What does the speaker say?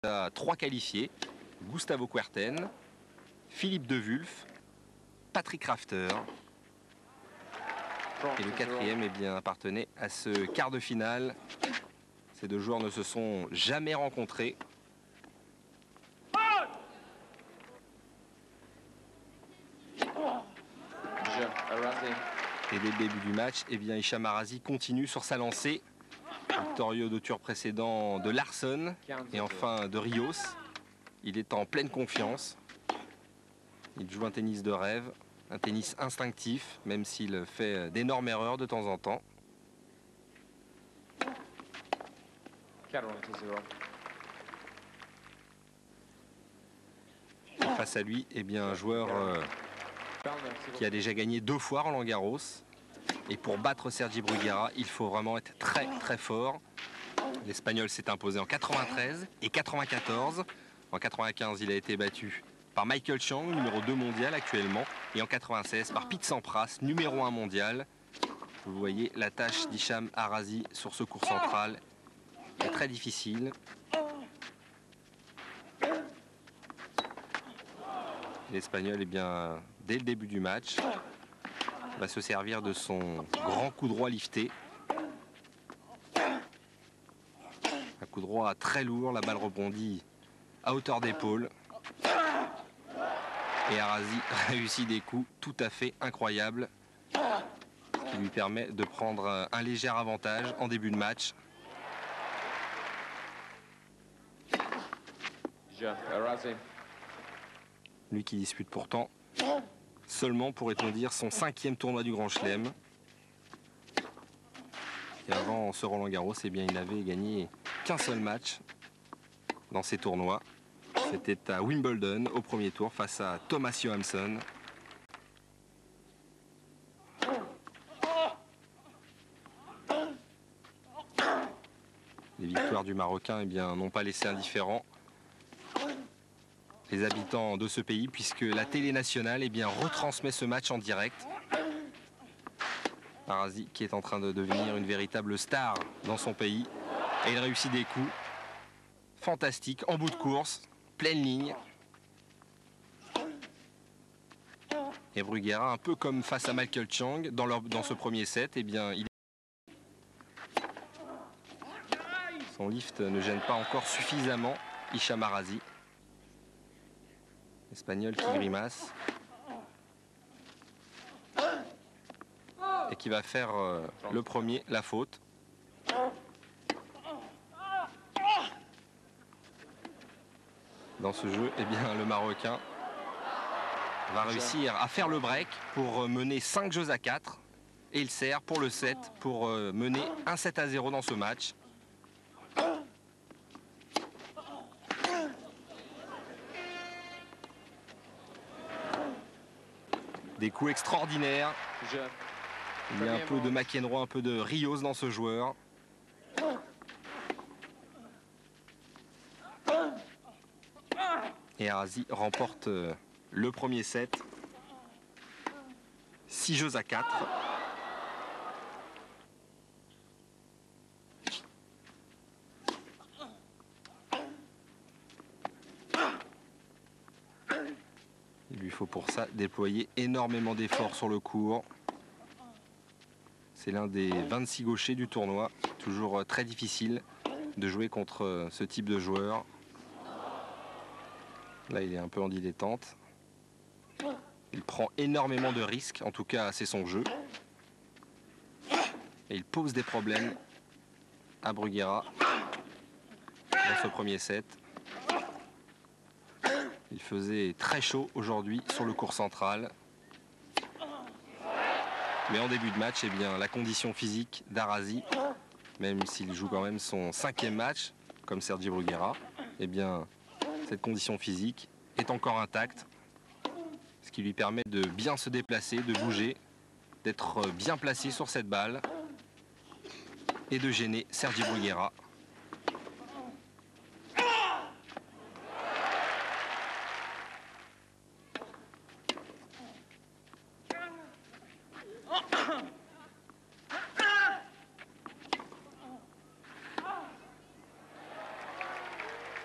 a 3 qualifiés, Gustavo Kuerten, Philippe De Wulf, Patrick Rafter. Et le 4e appartenait à ce quart de finale. Ces deux joueurs ne se sont jamais rencontrés. Et dès le début du match, Hicham Arasi continue sur sa lancée. Victorieux au tour précédent de Larsson et enfin de Rios. Il est en pleine confiance. Il joue un tennis de rêve, un tennis instinctif, même s'il fait d'énormes erreurs de temps en temps. Et face à lui, un joueur qui a déjà gagné 2 fois Roland-Garros. Et pour battre Sergi Bruguera, il faut vraiment être très très fort. L'Espagnol s'est imposé en 93 et 94. En 95, il a été battu par Michael Chang, numéro 2 mondial actuellement. Et en 96 par Pete Sampras, numéro 1 mondial. Vous voyez, la tâche d'Hicham Arasi sur ce court central est très difficile. L'Espagnol, dès le début du match, va se servir de son grand coup droit lifté. Un coup droit très lourd, la balle rebondit à hauteur d'épaule. Et Arasi réussit des coups tout à fait incroyables, ce qui lui permet de prendre un léger avantage en début de match. Lui qui dispute pourtant seulement, pourrait-on dire, son 5e tournoi du Grand Chelem. Et avant ce Roland-Garros, il n'avait gagné qu'un seul match dans ces tournois. C'était à Wimbledon au premier tour face à Thomas Johansson. Les victoires du Marocain n'ont pas laissé indifférents les habitants de ce pays, puisque la télé nationale retransmet ce match en direct. Arasi qui est en train de devenir une véritable star dans son pays. Et il réussit des coups fantastiques en bout de course, pleine ligne. Et Bruguera, un peu comme face à Michael Chang dans ce premier set, son lift ne gêne pas encore suffisamment Hicham Arasi. L'Espagnol qui grimace et qui va faire le premier, la faute. Dans ce jeu, le Marocain va réussir à faire le break pour mener 5 jeux à 4. Et il sert pour le 7 pour mener 1-7-0 dans ce match. Des coups extraordinaires. Il y a un peu de McEnroe, un peu de Rios dans ce joueur. Et Arasi remporte le premier set. 6 jeux à 4. Il lui faut pour ça déployer énormément d'efforts sur le court. C'est l'un des 26 gauchers du tournoi. Toujours très difficile de jouer contre ce type de joueur. Là, il est un peu en dilettante. Il prend énormément de risques, en tout cas, c'est son jeu. Et il pose des problèmes à Bruguera dans ce premier set. Il faisait très chaud aujourd'hui sur le court central. Mais en début de match, la condition physique d'Arasi, même s'il joue quand même son 5e match, comme Sergi Bruguera, cette condition physique est encore intacte, ce qui lui permet de bien se déplacer, de bouger, d'être bien placé sur cette balle et de gêner Sergi Bruguera.